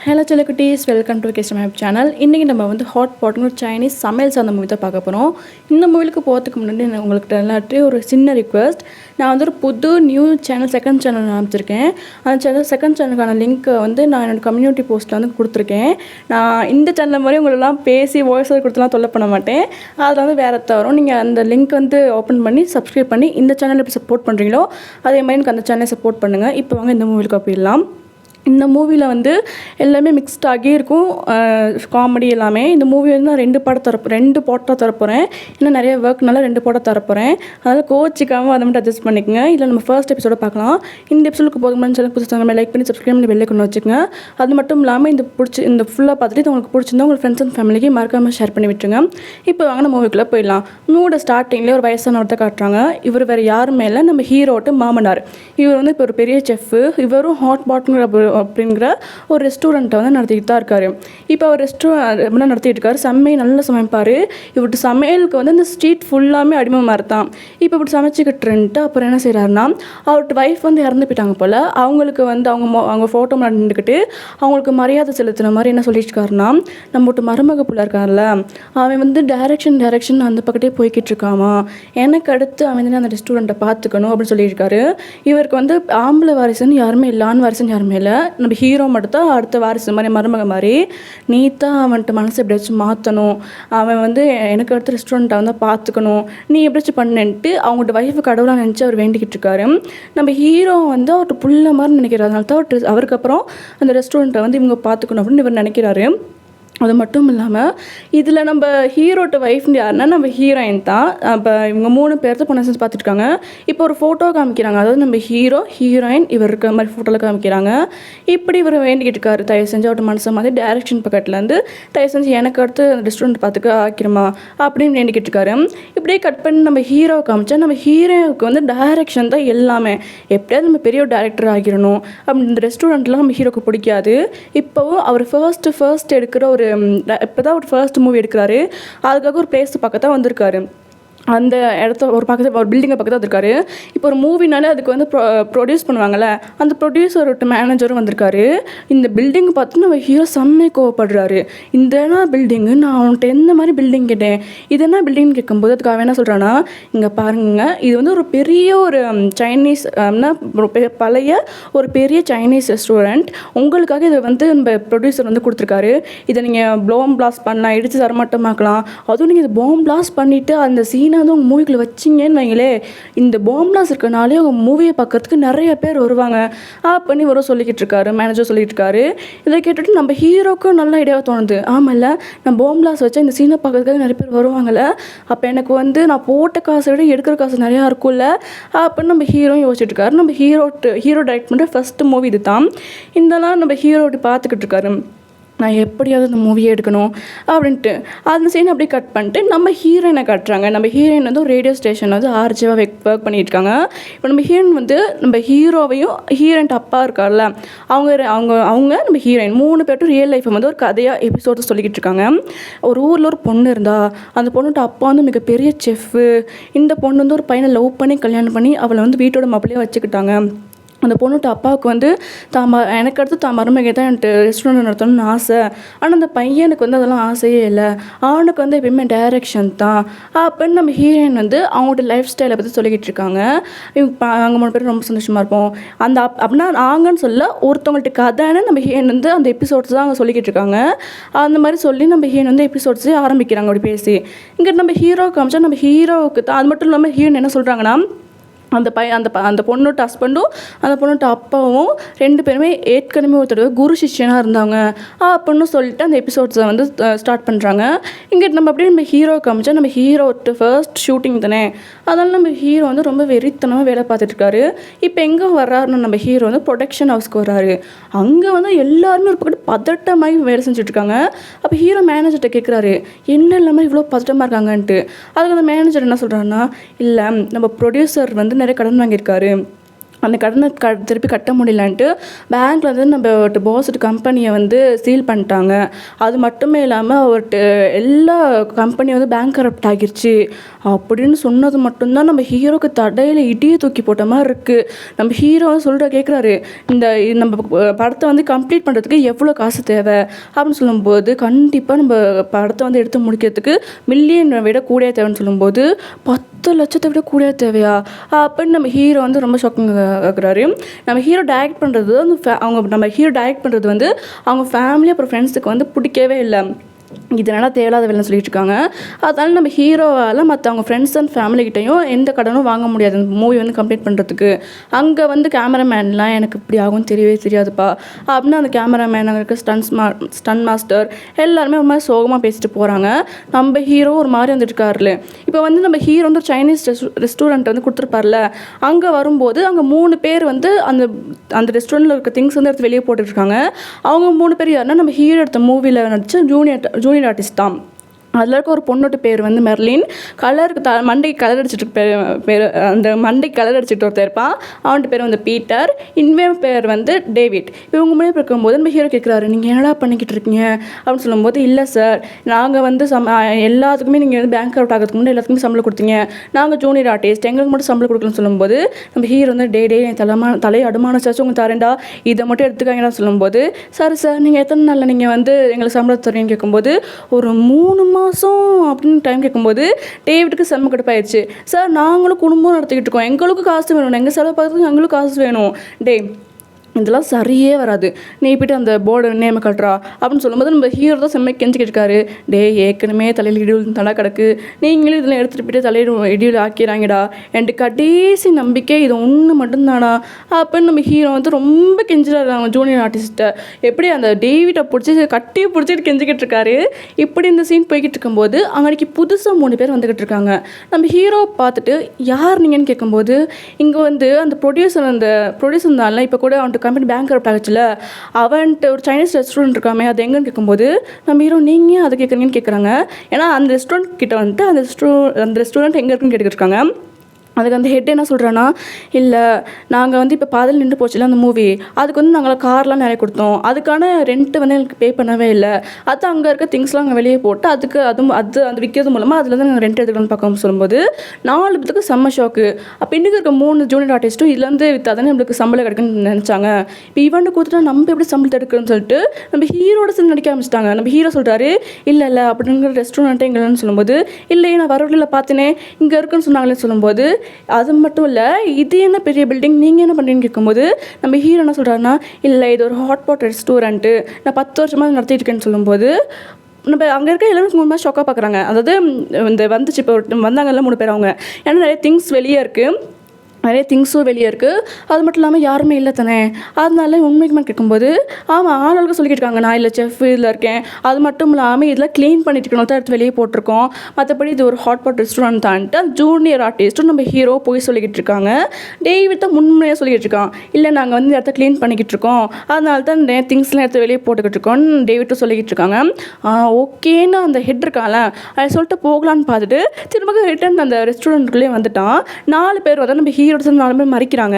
Hello செல்லக்குட்டீஸ், welcome to guest map channel. இன்றைக்கி நம்ம வந்து ஹாட் பாட்னு சைனீஸ் சமையல் சார்ந்த மூவி தான் பார்க்க போகிறோம். இந்த மூவிலுக்கு போகிறதுக்கு முன்னாடி உங்களுக்கு எல்லாத்தையும் ஒரு சின்ன ரிக்வெஸ்ட். நான் வந்து ஒரு புது நியூ சேனல் செகண்ட் சேனல் ஆரம்பிச்சிருக்கேன். அந்த சேனல் செகண்ட் சேனலுக்கான லிங்க்கை வந்து நான் என்னோடய கம்யூனிட்டி போஸ்ட்டில் வந்து கொடுத்துருக்கேன். நான் இந்த சேனல் மாதிரி உங்களெல்லாம் பேசி வாய்ஸ் கொடுத்துலாம் தொல்லை பண்ண மாட்டேன். அதில் வந்து வேறு தவிர நீங்கள் அந்த லிங்க் வந்து ஓப்பன் பண்ணி சப்ஸ்கிரைப் பண்ணி இந்த சேனல் எப்படி சப்போர்ட் பண்ணுறீங்களோ அதே மாதிரி எனக்கு அந்த சேனலை சப்போர்ட் பண்ணுங்கள். இப்போ வாங்க இந்த மூவிலுக்கு போயிடலாம். இந்த மூவியில் வந்து எல்லாமே மிக்ஸ்ட் ஆகி இருக்கும், காமெடி எல்லாமே. இந்த மூவி வந்து நான் ரெண்டு பாட்டாக தரப்போகிறேன். இன்னும் நிறைய ஒர்க்னால 2 பாட்டாக தரப்போகிறேன். அதனால் கோச்சிக்காமல் அதை மட்டும் அட்ஜஸ்ட் பண்ணிக்கோங்க. இல்லை நம்ம ஃபர்ஸ்ட் எபிசோட பார்க்கலாம். இந்த எபிசோடுக்கு போகும்போது சேனல் புதுசாக லைக் பண்ணி சப்ஸ்கிரைப் பண்ணி வெளியே கொண்டு வச்சுக்கோங்க. அது மட்டும் இல்லாமல் இந்த ஃபுல்லாக பார்த்துட்டு உங்களுக்கு பிடிச்சிருந்தா உங்கள் ஃப்ரெண்ட்ஸ் அண்ட் ஃபேமிலிக்கு மறக்காமல் ஷேர் பண்ணி விட்டுருங்க. இப்போ வாங்க நம்ம மூவிக்குள்ளே போயிடலாம். மூவியோட ஸ்டார்டிங்லேயே ஒரு வயசானவர்த்த காட்டுறாங்க. இவர் வேறு யாருமே இல்லை, நம்ம ஹீரோட்டு மாமனார். இவர் வந்து இப்போ ஒரு பெரிய செஃப்பு. இவரும் ஹாட் பாட்ங்கிற அப்படிங்கிற ஒரு ரெஸ்டாரண்ட்டை வந்து நடத்திக்கிட்டு தான் இருக்காரு. இப்போ அவர் ரெஸ்டாரண்ட் நடத்திட்டு இருக்காரு. நல்லா சமைப்பார். இவர்கிட்ட சமையலுக்கு வந்து இந்த ஸ்ட்ரீட் ஃபுல்லாமே அடிமை தான். இப்போ இப்படி சமைச்சிக்கிட்டுன்ட்டு அப்புறம் என்ன செய்கிறாருன்னா, அவர்கிட்ட ஒய்ஃப் வந்து இறந்து போயிட்டாங்க போல். அவங்களுக்கு வந்து அவங்க ஃபோட்டோ நின்றுக்கிட்டு அவங்களுக்கு மரியாதை செலுத்துன மாதிரி என்ன சொல்லிட்டு இருக்காருன்னா, நம்மகிட்ட மருமக பிள்ளை இருக்கார்ல, அவன் வந்து டைரக்ஷன் அந்த பக்கத்தே போய்கிட்டு இருக்காமா, எனக்கு அடுத்து அவன் வந்து அந்த ரெஸ்டாரண்ட்டை பார்த்துக்கணும் அப்படின்னு சொல்லியிருக்காரு. இவருக்கு வந்து ஆம்பளை வாரிசுன்னு யாருமே இல்லை, ஆண் வாரிசுன்னு யாருமே இல்லை. நம்ம ஹீரோ மட்டும் தான் அடுத்த வாரிசு மாதிரி மருமக மாதிரி. நீ தான் அவன்கிட்ட மனசை எப்படியாச்சும் மாற்றணும், அவன் வந்து எனக்கு அடுத்த ரெஸ்டாரண்ட்டை வந்து பார்த்துக்கணும், நீ எப்படியாச்சும் பண்ணுன்ட்டு அவங்கள்ட்ட ஒய்ஃபு கடவுளாக நினச்சி அவர் வேண்டிக்கிட்டு இருக்காரு. நம்ம ஹீரோ வந்து அவர்கிட்ட புள்ள மாதிரி நினைக்கிறாரு. அதனால தான் அவருக்கு அப்புறம் அந்த ரெஸ்டாரண்ட்டை வந்து இவங்க பார்த்துக்கணும் அப்படின்னு இவர் நினைக்கிறாரு. அது மட்டும் இல்லாமல் இதில் நம்ம ஹீரோட்ட ஒய்ஃப்னு யாருன்னா நம்ம ஹீரோயின் தான். இப்போ இவங்க 3 பேர் தான் பொண்ணு செஞ்சு பார்த்துருக்காங்க. இப்போ ஒரு ஃபோட்டோ காமிக்கிறாங்க. அதாவது நம்ம ஹீரோயின் இவர் இருக்கிற மாதிரி ஃபோட்டோவில் காமிக்கிறாங்க. இப்படி இவர் வேண்டிக்கிட்டு இருக்காரு, தயவு செஞ்சு அவர்கிட்ட மனசை மாதிரி டைரக்ஷன் பக்கத்துலேருந்து தயவு செஞ்சு எனக்கு அடுத்து ரெஸ்டாரண்ட் பார்த்துக்க ஆக்கிரமா அப்படின்னு வேண்டிக்கிட்டு இருக்காரு. இப்படியே கட் பண்ணி நம்ம ஹீரோவை காமிச்சா நம்ம ஹீரோவுக்கு வந்து டைரக்ஷன் தான் எல்லாமே. எப்படியாவது நம்ம பெரிய ஒரு டேரக்டர் ஆகிடணும் அப்படி இந்த ரெஸ்டாரண்ட்லாம் நம்ம ஹீரோக்கு பிடிக்காது. இப்போவும் அவர் ஃபர்ஸ்ட் எடுக்கிற ஒரு இப்போ தான் ஒரு ஃபர்ஸ்ட் மூவி எடுக்கிறாரு. அதுக்காக ஒரு பிளேஸ் பார்க்க தான் வந்திருக்காரு. அந்த இடத்த ஒரு பில்டிங்கை பக்கத்தில் வந்திருக்காரு. இப்போ ஒரு மூவினாலே அதுக்கு வந்து ப்ரொடியூஸ் பண்ணுவாங்கள்ல, அந்த ப்ரொடியூசர் மேனேஜரும் வந்திருக்காரு. இந்த பில்டிங் பார்த்து நம்ம ஹீரோ செம்மையாக கோவப்படுறாரு. இந்த பில்டிங்கு நான் அவன்கிட்ட எந்த மாதிரி பில்டிங் கேட்டேன், இது என்ன பில்டிங்னு கேட்கும்போது அதுக்கு அவன் என்ன சொல்கிறான்னா, இங்கே பாருங்க, இது வந்து ஒரு பெரிய ஒரு சைனீஸ் பழைய ஒரு பெரிய சைனீஸ் ரெஸ்டாரண்ட், உங்களுக்காக இதை வந்து நம்ம ப்ரொடியூசர் வந்து கொடுத்துருக்காரு. இதை நீங்கள் ப்ளோம் பிளாஸ்ட் பண்ணலாம், இடித்து தரமாட்டமாக்கலாம், அதுவும் நீங்கள் இதை பாம் பிளாஸ்ட் பண்ணிவிட்டு அந்த சீனை வந்து உங்கள் மூவிக்குள்ளே வச்சிங்கன்னு வைங்களே, இந்த பாம்லாஸ் இருக்கனாலே உங்கள் மூவியை பார்க்கறதுக்கு நிறைய பேர் வருவாங்க பண்ணி வரும் சொல்லிக்கிட்டு இருக்காரு. மேனேஜர் சொல்லிட்டு இருக்காரு. இதை கேட்டுட்டு நம்ம ஹீரோக்கும் நல்ல ஐடியாவாக தோணுது. ஆமாம்ல, நான் பாம்லாஸ் வச்சா இந்த சீனை பார்க்கறதுக்காக நிறைய பேர் வருவாங்கள்ல, அப்போ எனக்கு வந்து நான் போட்ட காசை விட எடுக்கிற காசு நிறையா இருக்கும்ல அப்படின்னு நம்ம ஹீரோவும் யோசிச்சுட்டு இருக்காரு. நம்ம ஹீரோ டைரக்ட் பண்ணுற ஃபஸ்ட்டு மூவி இது தான். இதெல்லாம் நம்ம ஹீரோ இப்படி பார்த்துக்கிட்டு இருக்காரு. நான் எப்படியாவது இந்த மூவியை எடுக்கணும் அப்படின்ட்டு அந்த சீன் அப்படியே கட் பண்ணிட்டு நம்ம ஹீரோயினை காட்டுறாங்க. நம்ம ஹீரோயின் வந்து ஒரு ரேடியோ ஸ்டேஷன் வந்து ஆர்ஜிவாக ஒர்க் பண்ணியிருக்காங்க. இப்போ நம்ம ஹீரோயின் வந்து நம்ம ஹீரோவையும் ஹீரோயின் அப்பா இருக்கார்ல, அவங்க நம்ம ஹீரோயின் 3 பேர்ட்டும் ரியல் லைஃப்பை வந்து ஒரு கதையாக எபிசோடு சொல்லிக்கிட்டு இருக்காங்க. ஒரு ஊரில் ஒரு பொண்ணு இருந்தா, அந்த பொண்ணுகிட்ட அப்பா வந்து மிகப்பெரிய செஃப்பு. இந்த பொண்ணு வந்து ஒரு பையனை லவ் பண்ணி கல்யாணம் பண்ணி அவளை வந்து வீட்டோட மாப்பிள்ளையாக வச்சுக்கிட்டாங்க. அந்த பொண்ணுகிட்ட அப்பாவுக்கு வந்து எனக்கு அடுத்து மருமகை தான் என்கிட்ட ரெஸ்டாரண்ட் நடத்தணும்னு ஆசை. ஆனால் அந்த பையனுக்கு வந்து அதெல்லாம் ஆசையே இல்லை. அவனுக்கு வந்து எப்பயுமே டைரக்ஷன் தான் அப்படின்னு நம்ம ஹீரோயின் வந்து அவங்களோட லைஃப் ஸ்டைலை பற்றி சொல்லிக்கிட்டு இருக்காங்க. நாங்கள் 3 பேரும் ரொம்ப சந்தோஷமாக இருப்போம் அப்படின்னா நாங்கன்னு சொல்ல ஒருத்தவங்கள்ட்ட கதைன்னு நம்ம ஹீரோயின் வந்து அந்த எபிசோட்ஸ் தான் அவங்க சொல்லிக்கிட்டு இருக்காங்க. அந்த மாதிரி சொல்லி நம்ம ஹீரோயின் வந்து எபிசோட்ஸே ஆரம்பிக்கிறாங்க அப்படி பேசி. இங்கே நம்ம ஹீரோ காமிச்சா நம்ம ஹீரோவுக்கு தான். அது மட்டும் இல்லாமல் ஹீரோயின் என்ன சொல்கிறாங்கன்னா, அந்த பொண்ணோட ஹஸ்பண்டும் அந்த பொண்ணோட அப்பாவும் 2 பேருமே ஏற்கனவே ஒரு தடவை குரு சிஷ்யனாக இருந்தாங்க அப்படின்னு சொல்லிட்டு அந்த எபிசோட்ஸை வந்து ஸ்டார்ட் பண்ணுறாங்க. இங்கே நம்ம அப்படியே நம்ம ஹீரோ காமிச்சா நம்ம ஹீரோட்ட ஃபர்ஸ்ட் ஷூட்டிங் தானே, அதனால் நம்ம ஹீரோ வந்து ரொம்ப வெறித்தனமாக வேலை பார்த்துட்ருக்காரு. இப்போ எங்கே வர்றாருன்னு நம்ம ஹீரோ வந்து ப்ரொடக்ஷன் ஹவுஸ்க்கு வர்றாரு. அங்கே வந்து எல்லாருமே ஒரு பக்கத்து பதட்டமாகி வேலை செஞ்சுட்ருக்காங்க. அப்போ ஹீரோ மேனேஜர்கிட்ட கேட்குறாரு, என்ன இல்லாமல் இவ்வளோ பதட்டமாக இருக்காங்கன்ட்டு. அதுக்கு அந்த மேனேஜர் என்ன சொல்கிறாருன்னா, இல்லை நம்ம ப்ரொடியூசர் வந்து நிறைய கடன் வாங்கியிருக்காரு, அந்த கடனை திருப்பி கட்ட முடியலன்ட்டு பேங்க்கில் வந்து நம்ம டெபாசிட் கம்பெனியை வந்து சீல் பண்ணிட்டாங்க. அது மட்டுமே இல்லாமல் அவர்கிட்ட எல்லா கம்பெனியும் வந்து பேங்க் கரப்ட் ஆகிருச்சு அப்படின்னு சொன்னது மட்டும்தான் நம்ம ஹீரோக்கு தடையில் இடியை தூக்கி போட்ட மாதிரி இருக்குது. நம்ம ஹீரோ வந்து கேட்குறாரு, நம்ம படத்தை வந்து கம்ப்ளீட் பண்ணுறதுக்கு எவ்வளோ காசு தேவை அப்படின்னு சொல்லும்போது, கண்டிப்பாக நம்ம படத்தை வந்து எடுத்து முடிக்கிறதுக்கு மில்லியனை விட கூட தேவைன்னு சொல்லும்போது 10 லட்சத்தை விட கூட தேவையா அப்படின்னு நம்ம ஹீரோ வந்து ரொம்ப ஷாக்கிங் ஆகுறாரு. நம்ம ஹீரோ டைரக்ட் பண்ணுறது வந்து அவங்க ஃபேமிலி அப்புறம் ஃப்ரெண்ட்ஸுக்கு வந்து பிடிக்கவே இல்லை. இதனால் தேவையில்லாத வேலைன்னு சொல்லிட்டு இருக்காங்க. அதனால் நம்ம ஹீரோவால் மற்றவங்க ஃப்ரெண்ட்ஸ் அண்ட் ஃபேமிலிக்கிட்டையும் எந்த கடனும் வாங்க முடியாது அந்த மூவி வந்து கம்ப்ளீட் பண்ணுறதுக்கு. அங்கே வந்து கேமராமேன்லாம் எனக்கு இப்படி ஆகும் தெரியவே தெரியாதுப்பா அப்படின்னு அந்த கேமராமேன், அங்கே இருக்க ஸ்டன் மாஸ்டர் எல்லாருமே ஒரு மாதிரி சோகமாக பேசிட்டு போகிறாங்க. நம்ம ஹீரோ ஒரு மாதிரி வந்துட்டுருக்காருல. இப்போ வந்து நம்ம ஹீரோ வந்து ஒரு சைனீஸ் ரெஸ்டாரண்ட் வந்து கொடுத்துருப்பார்ல, அங்கே வரும்போது அங்கே 3 பேர் வந்து அந்த ரெஸ்டாரண்ட்டில் இருக்க திங்ஸ் வந்து எடுத்து வெளியே போட்டுட்ருக்காங்க. அவங்க 3 பேர் யாருன்னா நம்ம ஹீரோ எடுத்த மூவியில் நடிச்ச ஜூனியர் ஆர்டிஸ்ட் தான். அதில் இருக்க ஒரு பொண்ணோட பேர் வந்து மெர்லின். கலருக்கு மண்டைக்கு கலர் அடிச்சுட்டு பேர் அந்த மண்டைக்கு கலர் அடிச்சுட்டு ஒருத்தர் இருப்பான், அவன்கிட்ட பேர் வந்து பீட்டர். இன்னும் பேர் வந்து டேவிட். இவங்க முன்னாடி இருக்கும்போது நம்ம ஹீரோ கேட்குறாரு, நீங்கள் என்னடா பண்ணிக்கிட்டு இருக்கீங்க அப்படின்னு சொல்லும்போது, இல்லை சார், நாங்கள் வந்து எல்லாத்துக்குமே நீங்கள் வந்து பேங்க் அவுட் ஆகிறதுக்கு முன்னாடி எல்லாத்துக்குமே சம்பளம் கொடுத்தீங்க, நாங்கள் ஜூனியர் ஆர்டிஸ்ட், எங்களுக்கு மட்டும் சம்பளம் கொடுக்கலன்னு சொல்லும்போது நம்ம ஹீரோ வந்து டே தலையை அடமான சாச்சு உங்கள் தரேன்டா, இதை மட்டும் எடுத்துக்காங்கன்னு சொல்லும்போது, சார் நீங்கள் எத்தனை நாளில் நீங்கள் வந்து எங்களுக்கு சம்பளம் தரீங்கன்னு கேட்கும்போது, ஒரு 3 மாதம் அப்படின்னு டைம் கேட்கும்போது டேவிட்டுக்கு செம்ம கடுப்பாயிடுச்சு. சார் நாங்களும் குடும்பம் நடத்திக்கிட்டு இருக்கோம், எங்களுக்கும் காசு வேணும், எங்கள் செலவு பார்க்கறதுக்கு எங்களுக்கும் காசு வேணும், இதெல்லாம் சரியே வராது, நீ போய்ட்டு அந்த போர்டு நேம கட்டுறா அப்படின்னு சொல்லும்போது நம்ம ஹீரோ தான் செம்மை கெஞ்சிக்கிட்டு இருக்காரு. ஏற்கனவே தலையில் இடிவில் தலை கிடக்கு, நீங்களும் இதெல்லாம் எடுத்துகிட்டு போய்ட்டு தலையில் இடிவில் ஆக்கிறாங்கடா, என்கிட்ட கடைசி நம்பிக்கை இது ஒன்று மட்டும்தானா அப்படின்னு நம்ம ஹீரோ வந்து ரொம்ப கெஞ்சிடாரு அவங்க ஜூனியர் ஆர்டிஸ்ட்டை. எப்படி அந்த டேவிட்டை பிடிச்சிட்டு கெஞ்சிக்கிட்டு இருக்காரு. இப்படி இந்த சீன் போய்கிட்டு இருக்கும்போது அன்றைக்கி புதுசாக 3 பேர் வந்துக்கிட்டு இருக்காங்க. நம்ம ஹீரோ பார்த்துட்டு யார் நீங்கன்னு கேட்கும்போது, இங்கே வந்து அந்த ப்ரொடியூசர் இருந்தால இப்போ கூட அவன்ட்டு கம்பெனி பேங்க் கரப்ட் ஆகிடுச்சுல, அவன்ட்டு ஒரு சைனீஸ் ரெஸ்டாரண்ட் இருக்காமே அது எங்கன்னு கேட்கும்போது நம்ம ஹீரோ நீங்கள் அதை கேட்குறீங்கன்னு கேட்குறாங்க. ஏன்னா அந்த ரெஸ்டாரண்ட் கிட்ட வந்துட்டு அந்த ரெஸ்டாரண்ட் எங்கே இருக்குன்னு கேட்டுக்கிட்டு இருக்காங்க. அதுக்கு அந்த ஹெட் என்ன சொல்கிறான்னா, இல்லை நாங்கள் வந்து இப்போ பாதையில் நின்று போச்சுல அந்த மூவி, அதுக்கு வந்து நாங்கள் கார்லாம் நிறைய கொடுத்தோம், அதுக்கான ரெண்ட்டு வந்து எங்களுக்கு பே பண்ணவே இல்லை, அது அங்கே இருக்க திங்ஸ்லாம் அங்கே வெளியே போட்டு அதுக்கு அது விற்கிறது மூலமாக அதுலேருந்து நாங்கள் ரெண்ட் எடுத்துக்கலாம்னு பார்க்க சொல்லும்போது 4 பேருக்கு செம்ம ஷாக்கு. அப்போ இன்னும் இருக்க 3 ஜூனியர் ஆர்டிஸ்ட்டும் இதுலேருந்து விற்றாதானே நம்மளுக்கு சம்பளம் கிடைக்குன்னு நினச்சாங்க. இப்போ இவன்ட்டு கொடுத்துட்டா நம்ம எப்படி சம்பளத்தை எடுக்கிறோன்னு சொல்லிட்டு நம்ம ஹீரோட சேர்ந்து நடிக்க ஆரம்பிச்சிட்டாங்க. நம்ம ஹீரோ சொல்கிறாரு, இல்லை அப்படிங்கிற ரெஸ்டாரண்ட்டே எங்கேன்னு சொல்லும்போது, இல்லை நான் வரவழியில் பார்த்தேனே இங்கே இருக்குன்னு சொன்னாங்களேன்னு சொல்லும்போது, அது மட்டும் இல்லை இது என்ன பெரிய பில்டிங், நீங்கள் என்ன பண்ணுறீங்கன்னு கேட்கும்போது நம்ம ஹீரோ என்ன சொல்கிறாருன்னா, இல்லை இது ஒரு ஹாட்பாட் ரெஸ்டாரண்ட்டு, நான் 10 வருஷமாக நடத்திட்டு இருக்கேன்னு சொல்லும்போது நம்ம அங்கே இருக்க எல்லாரும் 3 மாதிரி ஷாக்காக பார்க்குறாங்க. அதாவது இந்த வந்துச்சு இப்போ வந்தாங்கல்ல 3 பேர், அவங்க ஏன்னா நிறைய திங்ஸ் வெளியே இருக்குது, நிறைய திங்ஸும் வெளியே இருக்குது, அது மட்டும் இல்லாமல் யாருமே இல்லை தானே, அதனால உண்மைக்குமே கேட்கும்போது ஆமாம் ஆளுகளுக்கு சொல்லிக்கிட்டு இருக்காங்க, நான் இல்லை செஃப் இதில் இருக்கேன், அது மட்டும் இல்லாமல் இதெல்லாம் க்ளீன் பண்ணிட்டு இருக்கணும் தான் எடுத்து வெளியே போட்டிருக்கோம், மற்றபடி இது ஒரு ஹாட்பாட் ரெஸ்டாரண்ட் தான்ட்டு ஜூனியர் ஆர்டிஸ்ட்டும் நம்ம ஹீரோ போய் சொல்லிக்கிட்டு இருக்காங்க. டேவிட் தான் முன்மையாக சொல்லிக்கிட்டு இருக்கான், இல்லை நாங்கள் வந்து இடத்த க்ளீன் பண்ணிக்கிட்டு இருக்கோம், அதனால தான் நிறைய திங்ஸ்லாம் எடுத்து வெளியே போட்டுக்கிட்டு இருக்கோம்னு டேவிட்டும் சொல்லிக்கிட்டு இருக்காங்க. ஓகேன்னு அந்த ஹெட் இருக்கான்ல அதை சொல்லிட்டு போகலான்னு பார்த்துட்டு திரும்ப ரிட்டன் அந்த ரெஸ்டாரண்ட்டுக்குள்ளேயே வந்துட்டான். 4 பேர் வந்து நம்ம ஹீரோட சேர்ந்து 4 பேர் மறிக்கிறாங்க.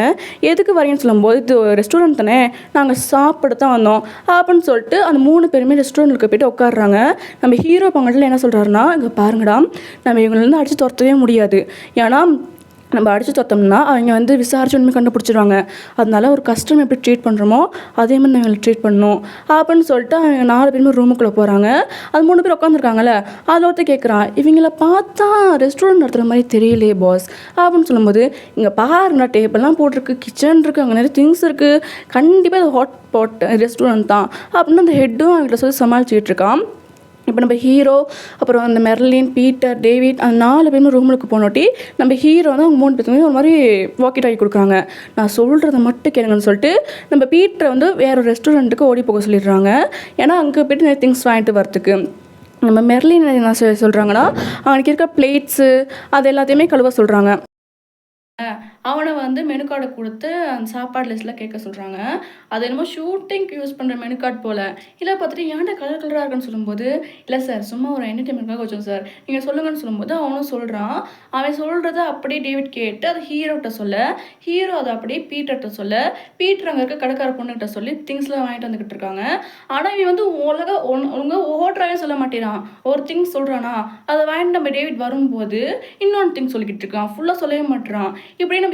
எதுக்கு வரீங்கன்னு சொல்லும்போது, இது ரெஸ்டாரண்ட் தானே, நாங்கள் சாப்பிட தான் வந்தோம் அப்படின்னு சொல்லிட்டு அந்த 3 பேருமே ரெஸ்டாரண்ட்டுக்கு போய்ட்டு உட்காடுறாங்க. நம்ம ஹீரோ பங்கத்தில் என்ன சொல்கிறாருன்னா, இங்கே பாருங்கடா, நம்ம இவங்களேருந்து அடித்து துரத்தவே முடியாது, ஏன்னா நம்ம அடித்து தொத்தோம்னா அவங்க வந்து விசாரிச்சு உண்மை கண்டுபிடிச்சிடுவாங்க, அதனால ஒரு கஸ்டமர் எப்படி ட்ரீட் பண்ணுறோமோ அதே மாதிரி நாங்கள் ட்ரீட் பண்ணணும் அப்படின்னு சொல்லிட்டு அவங்க 4 பேருமே ரூமுக்குள்ளே போகிறாங்க. அது 3 பேர் உட்காந்துருக்காங்கல்ல, அதில் ஒருத்தர் கேட்குறான், இவங்கள பார்த்தா ரெஸ்டாரண்ட் நடத்துகிற மாதிரி தெரியலையே பாஸ் அப்படின்னு சொல்லும்போது, இங்கே பாருங்கண்ணா டேபிள்லாம் போட்டிருக்கு, கிச்சன் இருக்குது, அங்கே நிறைய திங்ஸ் இருக்குது, கண்டிப்பாக இது ஹாட் பாட் ரெஸ்டாரண்ட் தான் அப்படின்னு அந்த ஹெட்டும் அவங்கள்ட்ட சொல்லி சமாளிச்சுக்கிட்டு இருக்கான். இப்போ நம்ம ஹீரோ அப்புறம் அந்த மெர்லின், பீட்டர், டேவிட் அந்த 4 பேருமே ரூமுக்கு போனோட்டி நம்ம ஹீரோ வந்து அவங்க 3 பேருக்குமே ஒரு மாதிரி வாக்கி டாக்கி கொடுக்குறாங்க. நான் சொல்கிறத மட்டும் கேளுங்கன்னு சொல்லிட்டு நம்ம பீட்டரை வந்து வேறு ரெஸ்டாரண்ட்டுக்கு ஓடி போக சொல்லிடுறாங்க. ஏன்னா அங்கே போய்ட்டு நிறைய திங்ஸ் வாங்கிட்டு வரத்துக்கு. நம்ம மெர்லின் என்ன சொல்கிறாங்கன்னா, அவனுக்கு இருக்க பிளேட்ஸு அது எல்லாத்தையுமே கழுவ சொல்கிறாங்க. அவனை வந்து மெனு கார்டை கொடுத்து அந்த சாப்பாடு லிஸ்ட்டில் கேட்க சொல்கிறாங்க. அது என்னமோ ஷூட்டிங்க்கு யூஸ் பண்ணுற மெனு கார்டு போல். இல்லை பார்த்துட்டு ஏன்டா கலர் கலராக இருக்குன்னு சொல்லும்போது, இல்லை சார் சும்மா ஒரு என்டர்டைன்மெண்ட்காக வச்சோம் சார், நீங்கள் சொல்லுங்கன்னு சொல்லும்போது அவனும் சொல்கிறான். அவன் சொல்கிறத அப்படியே டேவிட் கேட்டு அது ஹீரோட்ட சொல்ல, ஹீரோ அதை அப்படியே பீட்டர்கிட்ட சொல்ல, பீட்டர் அங்கே இருக்க கடைக்கார பொண்ணுகிட்ட சொல்லி திங்ஸ்லாம் வாங்கிட்டு வந்துக்கிட்டு இருக்காங்க. ஆனால் இவன் வந்து ஒழுங்காக ஓட்டுறாவே சொல்ல மாட்டேறான். ஒரு திங்ஸ் சொல்கிறானா அதை வாங்கிட்டு நம்ம டேவிட் வரும்போது இன்னொன்று திங்ஸ் சொல்லிக்கிட்டு இருக்கான். ஃபுல்லாக சொல்லவே மாட்டேறான். இப்படியே நம்ம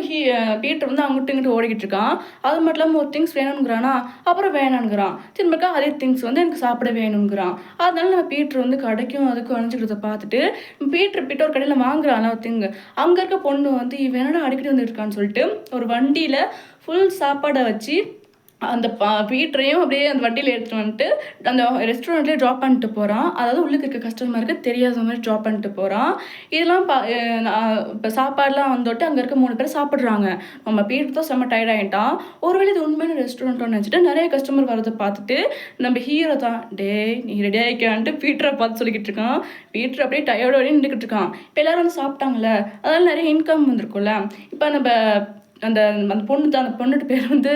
பீட்டர் வந்து அங்கிட்டு இங்கிட்டு ஓடிக்கிட்டு இருக்கான். அது மட்டும் இல்லாமல் ஒரு திங்ஸ் வேணுங்கிறானா, அப்புறம் வேணானுங்கிறான். திரும்பக்கா அதே திங்ஸ் வந்து எனக்கு சாப்பிட வேணுங்கிறான். அதனால நம்ம பீட்டர் வந்து கடைக்கும் அதுக்கும் அணிஞ்சிக்கிறத பார்த்துட்டு பீட்டர் ஒரு கடையில் வாங்குறான் ஒரு திங்கு. அங்கே இருக்க பொண்ணு வந்து இவன் என்னடா அடிக்கடி வந்து இருக்கான்னு சொல்லிட்டு ஒரு வண்டியில் ஃபுல் சாப்பாடை வச்சு அந்த பீட்டரையும் அப்படியே அந்த வண்டியில் எடுத்துகிட்டு வந்துட்டு அந்த ரெஸ்டாரண்ட்லேயே ட்ராப் பண்ணிட்டு போகிறான். அதாவது உள்ளுக்கு இருக்க கஸ்டமருக்கு தெரியாத மாதிரி ட்ராப் பண்ணிட்டு போகிறான். இதெல்லாம் இப்போ சாப்பாடுலாம் வந்துட்டு அங்கே இருக்க 3 பேர் சாப்பிட்றாங்க. நம்ம பீட்டர் தான் செம்ம டயர்டாகிட்டான். ஒருவேளை இது உண்மையான ரெஸ்டாரண்ட்டோன்னு நினச்சிட்டு நிறைய கஸ்டமர் வரதை பார்த்துட்டு நம்ம ஹீரோ தான் நீ ரெடி ஆகிக்கான்ட்டு பீட்டரை பார்த்து சொல்லிக்கிட்டு இருக்கான். பீட்டர் அப்படியே டயர்டோடய நின்றுக்கிட்டு இருக்கான். இப்போ எல்லோரும் வந்து சாப்பிட்டாங்கல்ல, அதனால் நிறைய இன்கம் வந்திருக்கும்ல. இப்போ நம்ம அந்த பொண்ணு தான், அந்த பொண்ணுட்டு பேர் வந்து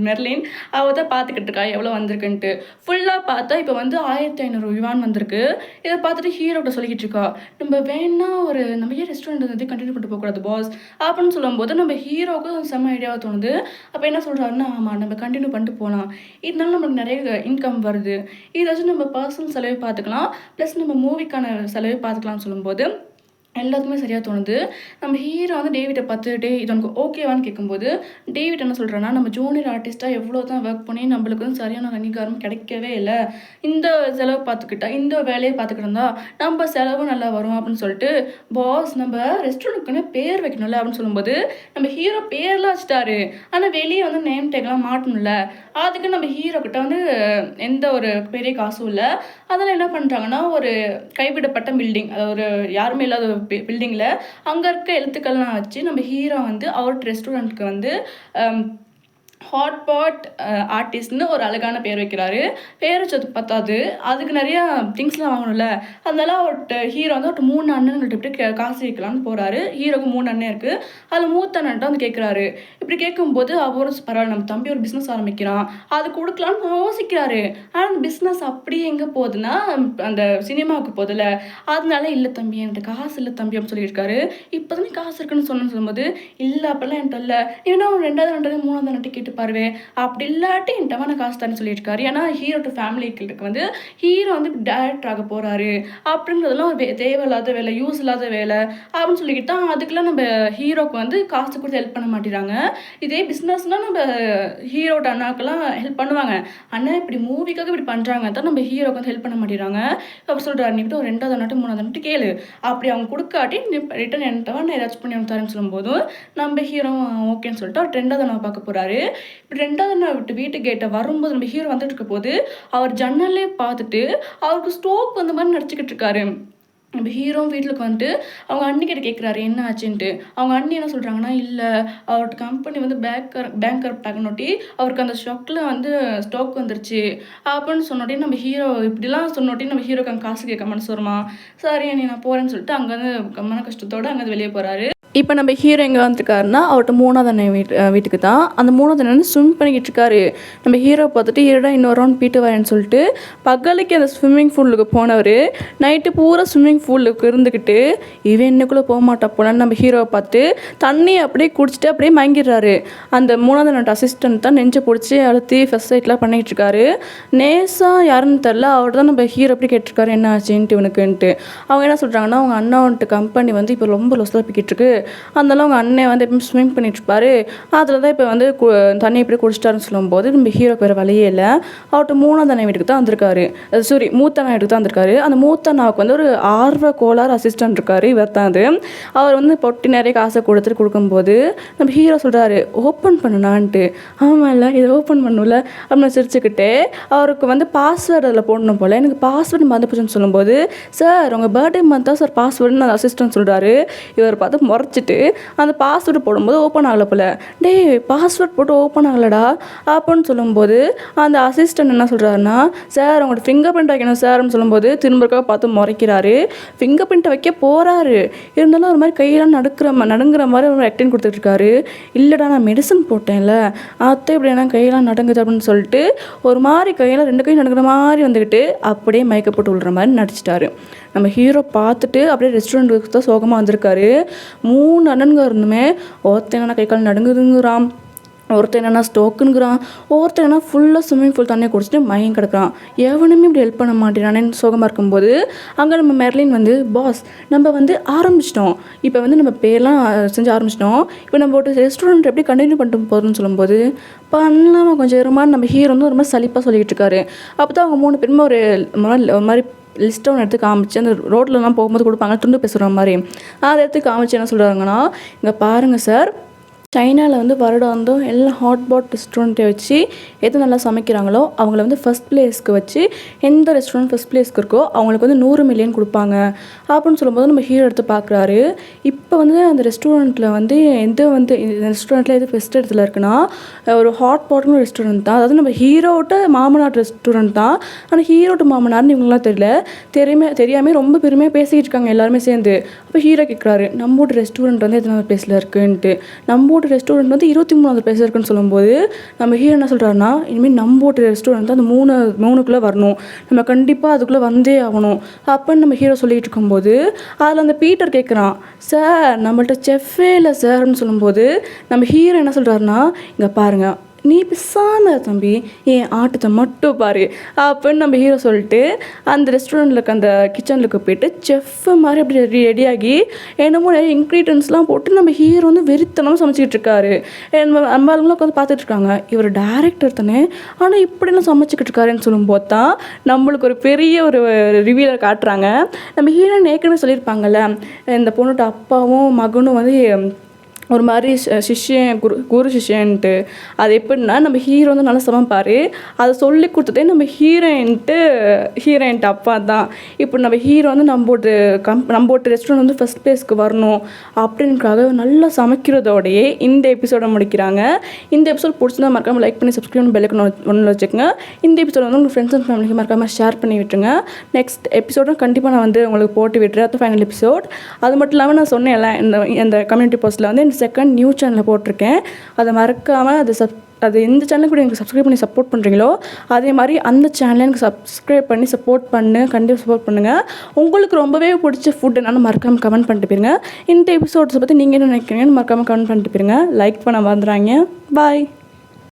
மெர்லின். அவள் தான் பார்த்துக்கிட்டு இருக்கா எவ்வளோ வந்திருக்குன்ட்டு. ஃபுல்லாக பார்த்தா இப்போ வந்து 1500 யுவான் வந்திருக்கு. இதை பார்த்துட்டு ஹீரோட்ட சொல்லிக்கிட்டு இருக்கா, நம்ம வேணா நம்ம ஏன் ரெஸ்டாரண்ட் வந்து கண்டினியூ பண்ணிட்டு போகக்கூடாது பாஸ் அப்படின்னு சொல்லும்போது நம்ம ஹீரோவுக்கு செம்ம ஐடியாவாக தோணுது. அப்போ என்ன சொல்கிறாருன்னா, ஆமாம் நம்ம கண்டினியூ பண்ணிட்டு போகலாம், இதனால நம்மளுக்கு நிறைய இன்கம் வருது, இதாச்சும் நம்ம பர்சனல் செலவே பார்த்துக்கலாம், ப்ளஸ் நம்ம மூவிக்கான செலவே பார்த்துக்கலாம்னு சொல்லும்போது எல்லாத்துக்குமே சரியாக தோணுது. நம்ம ஹீரோ வந்து டேவிட்டை பார்த்துட்டு இது உனக்கு ஓகேவான்னு கேட்கும்போது டேவிட் என்ன சொல்கிறேன்னா, நம்ம ஜூனியர் ஆர்டிஸ்ட்டாக எவ்வளோ தான் ஒர்க் பண்ணி நம்மளுக்கு வந்து சரியான அங்கீகாரம் கிடைக்கவே இல்லை, இந்த செலவு பார்த்துக்கிட்டா இந்த வேலையை பார்த்துக்கிட்டு நம்ம செலவு நல்லா வரும் அப்படின்னு சொல்லிட்டு, பாஸ் நம்ம ரெஸ்டாரண்ட்டுக்குன்னு பேர் வைக்கணும்ல அப்படின்னு சொல்லும்போது நம்ம ஹீரோ பேர்லாம் வச்சுட்டாரு. ஆனால் வெளியே வந்து நேம் டேக்லாம் மாட்டணும்ல, அதுக்கு நம்ம ஹீரோ கிட்ட வந்து எந்த ஒரு பெரிய காசும் இல்லை. அதெல்லாம் என்ன பண்ணுறாங்கன்னா, ஒரு கைவிடப்பட்ட பில்டிங், அது ஒரு யாருமே இல்லாத பில்டிங்கில் அங்கே இருக்க எழுத்துக்கள்லாம் வச்சு நம்ம ஹீரோ வந்து அவர் ரெஸ்டாரண்ட்டுக்கு வந்து ஹாட் பாட் ஆர்டிஸ்ட்னு ஒரு அழகான பேர் வைக்கிறாரு. பேர் வச்சது பத்தாது, அதுக்கு நிறையா திங்ஸ்லாம் வாங்கணும்ல. அதனால அவர்கிட்ட ஹீரோ வந்து ஒரு 3 அண்ணன்கிட்ட இப்படி காசு வைக்கலான்னு போகிறாரு. ஹீரோக்கு 3 அண்ணன் இருக்குது. அதில் மூத்த அண்ணன்ட்ட வந்து கேட்குறாரு. இப்படி கேட்கும்போது அவரும் பரவாயில்ல நம்ம தம்பி ஒரு பிஸ்னஸ் ஆரம்பிக்கிறான், அது கொடுக்கலான்னு யோசிக்கிறாரு. ஆனால் அந்த பிஸ்னஸ் அப்படி எங்கே போகுதுன்னா அந்த சினிமாவுக்கு போகுதுல்ல, அதனால இல்லை தம்பி என்கிட்ட காசு இல்லை தம்பி அப்படின்னு சொல்லியிருக்காரு. இப்போ தானே காசு இருக்குன்னு சொல்லும்போது இல்லை அப்போல்லாம் என்கிட்ட இல்லை, ஏன்னா ஒரு 2வது அண்ணன் 3வது அண்ணன் கேட்டு பாருவே, அப்படி இல்லாட்டி என்கிட்ட காசு தானே சொல்லியிருக்காரு. ஏன்னா ஹீரோ டு ஃபேமிலிக்கு வந்து ஹீரோ வந்து டைரக்டர் ஆக போகிறாரு அப்படின்றதெல்லாம் ஒரு தேவையில்லாத வேலை, யூஸ் இல்லாத வேலை அப்படின்னு சொல்லிக்கிட்டு தான் அதுக்கெல்லாம் நம்ம ஹீரோக்கு வந்து காசு கொடுத்து ஹெல்ப் பண்ண மாட்டேறாங்க. இதே பிஸ்னஸ்னால் நம்ம ஹீரோட அண்ணாக்கெல்லாம் ஹெல்ப் பண்ணுவாங்க. அண்ணா இப்படி மூவிக்காக இப்படி பண்ணுறாங்க தான் நம்ம ஹீரோக்கு வந்து ஹெல்ப் பண்ண மாட்டேறாங்க. அவர் சொல்கிறார், நீ ஒரு 2வது அண்ணாட்டு 3வது அண்ணாட்டு கேளு, அப்படி அவங்க கொடுக்காட்டி ரிட்டன் என்கிட்ட நான் ஏதாச்சும் பண்ணி அவங்க தரேன்னு சொல்லும்போதும் நம்ம ஹீரோ ஓகேன்னு சொல்லிட்டு அவர் 2வது அண்ணா பார்க்க போகிறாரு. இப்படி 2வது அண்ணா விட்டு வீட்டு கேட்டை வரும்போது நம்ம ஹீரோ வந்துட்டு இருக்க போது அவர் ஜன்னல்லே பார்த்துட்டு அவருக்கு ஸ்ட்ரோக் வந்த மாதிரி நடிச்சுக்கிட்டு இருக்காரு. நம்ம ஹீரோ வீட்டுக்கு வந்துட்டு அவங்க அண்ணிக்கிட்ட கேட்குறாரு என்ன ஆச்சுன்ட்டு. அவங்க அண்ணி என்ன சொல்கிறாங்கன்னா, இல்லை அவர்கிட்ட கம்பெனி வந்து பேங்க் கரப்ட் ஆகணுட்டி அவருக்கு அந்த ஸ்டாக்கில் வந்து ஸ்டாக் வந்துருச்சு அப்படின்னு சொன்னோட்டி நம்ம ஹீரோ இப்படிலாம் சொன்னோட்டி நம்ம ஹீரோக்கு அங்கே காசு கேட்க மனசு வருமா, சரி அண்ணி நான் போகிறேன்னு சொல்லிட்டு அங்கேருந்து மன கஷ்டத்தோடு அங்கேருந்து வெளியே போகிறாரு. இப்போ நம்ம ஹீரோ எங்கே வந்துருக்காருன்னா அவர்கிட்ட 3வது அண்ணன் வீட்டுக்கு தான். அந்த 3வது அண்ணன் ஸ்விம் பண்ணிக்கிட்டு இருக்காரு. நம்ம ஹீரோ பார்த்துட்டு இருடா இன்னொரு ரவுண்ட் போயிட்டு வரேன்னு சொல்லிட்டு பகலுக்கு அந்த ஸ்விம்மிங் பூலுக்கு போனவர் நைட்டு பூரா ஸ்விம்மிங் பூலுக்கு இருந்துக்கிட்டு இவன் என்னக்குள்ளே போக மாட்டா போனான்னு நம்ம ஹீரோவை பார்த்து தண்ணியை அப்படியே குடிச்சிட்டு அப்படியே மயங்கிடுறாரு. அந்த 3வது அண்ணன் அசிஸ்டன்ட் தான் நெஞ்சை பிடிச்சி அழுத்தி ஃபஸ்ட் சைட்லாம் பண்ணிக்கிட்டு இருக்காரு. நேஸாக யாருன்னு தெரில, அவர் தான் நம்ம ஹீரோ அப்படி கேட்டிருக்காரு என்ன ஆச்சுன்ட்டு இவனுக்குன்ட்டு. அவங்க என்ன சொல்கிறாங்கன்னா, அவங்க அண்ணாவன்ட்டு கம்பெனி வந்து இப்போ ரொம்ப லொஸ்ஸாக போய்கிட்டு இருக்கு, அதனால அவங்க அண்ணன் வந்து எப்பவும் ஸ்விம் பண்ணிட்டு இருப்பாரு, அதில் தான் இப்போ வந்து தண்ணி எப்படி குடிச்சிட்டாருன்னு சொல்லும்போது நம்ம ஹீரோக்கு வேறு வழியே இல்லை. அவர்கிட்ட 3வது அண்ணன் வீட்டுக்கு தான் வந்திருக்காரு, மூத்த அண்ணன் வீட்டுக்கு தான் வந்திருக்காரு. அந்த மூத்த அண்ணாவுக்கு வந்து ஒரு ஆர்வ கோளாறு அசிஸ்டன்ட் இருக்காரு, இவர் தான் அது. அவர் வந்து பொட்டி நிறைய காசை கொடுக்கும்போது நம்ம ஹீரோ சொல்கிறாரு ஓப்பன் பண்ணுனான்ட்டு. ஆமாம் இல்லை இதை ஓப்பன் பண்ணல அப்படின்னு சிரிச்சுக்கிட்டே அவருக்கு வந்து பாஸ்வேர்டு அதில் போடணும் போல், எனக்கு பாஸ்வேர்டு மறந்து போச்சுன்னு சொல்லும்போது சார் உங்கள் பர்த்டே மந்த் தான் சார் பாஸ்வேர்டுன்னு அந்த அசிஸ்டன்ட் சொல்கிறாரு. இவர் பார்த்து முறைச்சிட்டு அந்த பாஸ்வேர்டு போடும்போது ஓப்பன் ஆகலை போல். டேய் பாஸ்வேர்ட் போட்டு ஓப்பன் ஆகலடா அப்படின்னு சொல்லும்போது அந்த அசிஸ்டன்ட் என்ன சொல்கிறாருன்னா, சார் உங்களோட ஃபிங்கர் பிரிண்ட் வைக்கணும் சார்னு சொல்லும்போது திரும்பக்காக பார்த்து முறைக்கிறாரு. ஃபிங்கர் பிரிண்ட்டை வைக்க போகிறாரு, இருந்தாலும் ஒரு மாதிரி கையெல்லாம் நடுங்குற மாதிரி ஒரு ஆக்டிங் கொடுத்துட்ருக்காரு. இல்லைடா நான் மெடிசன் போட்டேன்ல அத்தை இப்படி என்ன கையெல்லாம் நடுங்குது அப்படின்னு சொல்லிட்டு ஒரு மாதிரி கையெல்லாம் 2 கையும் நடுங்கிற மாதிரி வந்துக்கிட்டு அப்படியே மயக்க போட்டு விடுற மாதிரி நடிச்சிட்டாரு. நம்ம ஹீரோ பார்த்துட்டு அப்படியே ரெஸ்டாரண்ட்டுக்கு தான் சோகமாக வந்திருக்காரு. 3 அண்ணனுங்க இருந்துமே ஒருத்தன் என்ன கை கால் நடுங்குதுங்கிறான், ஒருத்தர் என்னென்னா ஸ்டோக்குங்கிறான், ஒருத்தர் என்ன ஃபுல்லாக ஸ்விம்மிங் பூல் தண்ணியை குடிச்சிட்டு மயம் கிடக்குறான். எவனுமே இப்படி ஹெல்ப் பண்ண மாட்டேறானேன்னு சோகமாக இருக்கும்போது அங்கே நம்ம மெர்லின் வந்து, பாஸ் நம்ம வந்து ஆரம்பிச்சிட்டோம், இப்போ வந்து நம்ம பேர்லாம் செஞ்சு ஆரம்பிச்சிட்டோம், இப்போ நம்ம ஒரு ரெஸ்டாரண்ட் எப்படி கண்டினியூ பண்ணிட்டு போகிறோம்னு சொல்லும்போது பண்ணலாமா கொஞ்சம் இருமான்னு நம்ம ஹீரோ வந்து ஒரு மாதிரி சலிப்பாக சொல்லிக்கிட்டு இருக்காரு. அப்போ தான் அவங்க 3 பேருமே ஒரு மாதிரி லிஸ்ட்டை ஒன்று எடுத்து காமிச்சு அந்த ரோட்லலாம் போகும்போது கொடுப்பாங்க துண்டு பேசுகிற மாதிரி அதை எடுத்து காமிச்சு என்ன சொல்கிறாங்கன்னா, இங்கே பாருங்கள் சார், சைனாவில் வந்து வருடம் எல்லாம் ஹாட் பாட் ரெஸ்டாரண்ட்டை வச்சு எது நல்லா சமைக்கிறாங்களோ அவங்கள வந்து ஃபஸ்ட் பிளேஸ்க்கு வச்சு எந்த ரெஸ்டாரண்ட் ஃபஸ்ட் பிளேஸ்க்கு இருக்கோ அவங்களுக்கு வந்து 100 மில்லியன் கொடுப்பாங்க அப்படின்னு சொல்லும்போது நம்ம ஹீரோ எடுத்து பார்க்குறாரு. இப்போ வந்து அந்த ரெஸ்டாரண்ட்டில் வந்து ரெஸ்டாரண்ட்டில் எது பெஸ்ட் இடத்துல இருக்குன்னா ஒரு ஹாட் பாட்னு ரெஸ்டாரண்ட் தான். அதாவது நம்ம ஹீரோட்ட மாமனார் ரெஸ்டாரண்ட் தான். ஆனால் ஹீரோட்ட மாமனார்னு இவங்களாம் தெரியாமல் ரொம்ப பெருமையாக பேசிக்கிட்டு இருக்காங்க எல்லாருமே சேர்ந்து. அப்போ ஹீரோ கேட்குறாரு, நம்மளோட ரெஸ்டாரண்ட் வந்து எத்தனை பிளேஸில் இருக்குன்ட்டு. நம்மளோட ரெஸ்டாரண்ட் வந்து 23வது பிளேஸ் இருக்குன்னு சொல்லும்போது நம்ம ஹீரோ என்ன சொல்கிறாருன்னா, இனிமேல் நம்மளோட ரெஸ்டாரண்ட் தான் அந்த 3க்குள்ளே வரணும், நம்ம கண்டிப்பாக அதுக்குள்ளே வந்தே ஆகணும் அப்போன்னு நம்ம ஹீரோ சொல்லிகிட்டு இருக்கும்போது அதில் அந்த பீட்டர் கேட்குறான், சார் நம்மள்ட்ட செஃப்பே இல்லை சார்னு சொல்லும்போது நம்ம ஹீரோ என்ன சொல்கிறாருன்னா, இங்கே பாருங்கள் நீ பிசாம தம்பி என் ஆட்டத்தை மட்டும் பாரு அப்படின்னு நம்ம ஹீரோ சொல்லிட்டு அந்த ரெஸ்டாரண்ட்டில் இருக்க அந்த கிச்சனுக்கு போயிட்டு செஃப்பு மாதிரி அப்படி ரெடியாகி என்னமோ நிறைய இன்க்ரீடியன்ஸ்லாம் போட்டு நம்ம ஹீரோ வந்து வெறித்தனமாக சமைச்சிக்கிட்டு இருக்காரு. நம்ம ஆளுங்களாம் உட்காந்து பார்த்துட்ருக்காங்க, இவர் டேரக்டர் தானே ஆனால் இப்படிலாம் சமைச்சிக்கிட்டு இருக்காருன்னு சொல்லும்போது தான் நம்மளுக்கு ஒரு பெரிய ஒரு ரிவ்யூவில் காட்டுறாங்க. நம்ம ஹீரோ ஏற்கனவே சொல்லியிருப்பாங்கல்ல, இந்த பொண்ணுட்ட அப்பாவும் மகனும் வந்து ஒரு மாதிரி குரு சிஷ்யன்ட்டு. அது எப்படின்னா நம்ம ஹீரோ வந்து நல்லா சமைப்பார், அதை சொல்லி கொடுத்ததே நம்ம ஹீரோயின்ட்டு அப்பா தான். இப்போ நம்ம ஹீரோ வந்து நம்மளோட ரெஸ்டாரண்ட் வந்து ஃபஸ்ட் பிளேஸ்க்கு வரணும் அப்படின்னுக்காக நல்லா சமைக்கிறதோடையே இந்த எபிசோடை முடிக்கிறாங்க. இந்த எபிசோட் பிடிச்சிருந்தா மறக்காமல் லைக் பண்ணி சப்ஸ்கிரைப் பண்ணி பெல்லைக்கன் ஒன்றில் வச்சுக்கோங்க. இந்த எபிசோட வந்து உங்கள் ஃப்ரெண்ட்ஸ் அண்ட் ஃபேமிலிக்கு மறக்காமல் ஷேர் பண்ணி விட்டுருங்க. நெக்ஸ்ட் எபிசோடும் கண்டிப்பாக நான் வந்து உங்களுக்கு போட்டு விட்டுறேன், அது ஃபைனல் எபிசோட். அது மட்டும் இல்லாமல் நான் சொன்னேன்ல இந்த கம்யூனிட்டி போஸ்ட்டில் வந்து செகண்ட் நியூ சேனலில் போட்டிருக்கேன், அதை மறக்காமல் அது எந்த சேனலுக்கு கூட எனக்கு சப்ஸ்கிரைப் பண்ணி சப்போர்ட் பண்ணுறீங்களோ அதே மாதிரி அந்த சேனலை எனக்கு சப்ஸ்கிரைப் பண்ணி கண்டிப்பாக சப்போர்ட் பண்ணுங்கள். உங்களுக்கு ரொம்பவே பிடிச்ச ஃபுட் என்னன்னு மறக்காமல் கமெண்ட் பண்ணிட்டு போயிருங்க. இந்த எபிசோட்ஸை பற்றி நீங்கள் என்ன நினைக்கிறீங்கன்னு மறக்காமல் கமெண்ட் பண்ணிட்டு போயிருங்க. லைக் பண்ண வந்துடுறாங்க. பாய்.